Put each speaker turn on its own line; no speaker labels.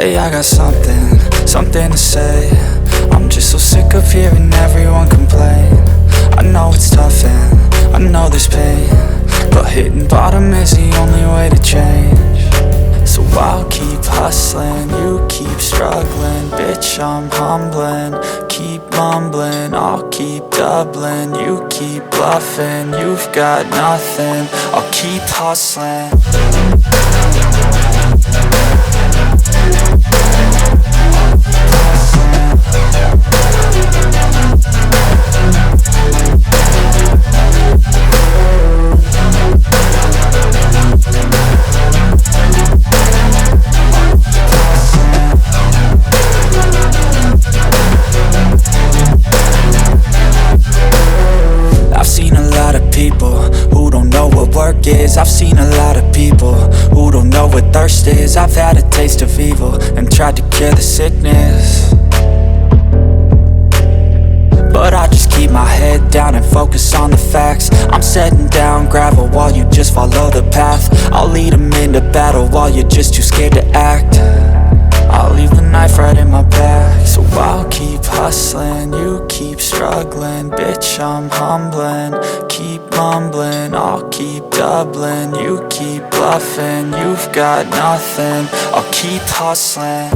Hey, I got something to say. I'm just so sick of hearing everyone complain. I know it's tough and I know there's pain, but hitting bottom is the only way to change. So I'll keep hustling, you keep struggling. Bitch, I'm humbling, keep mumbling. I'll keep doubling, you keep bluffing. You've got nothing, I'll keep hustling. know what thirst is. I've had a taste of evil and tried to cure the sickness, but I just keep my head down and focus on the facts. I'm setting down gravel while you just follow the path. I'll lead them into battle while you're just too scared to act. I'll leave the knife right in my back. So I'll keep hustling, you keep struggling. Bitch, I'm humbling, keep mumbling. I'll keep doubling, you keep bluffing. You've got nothing, I'll keep hustling.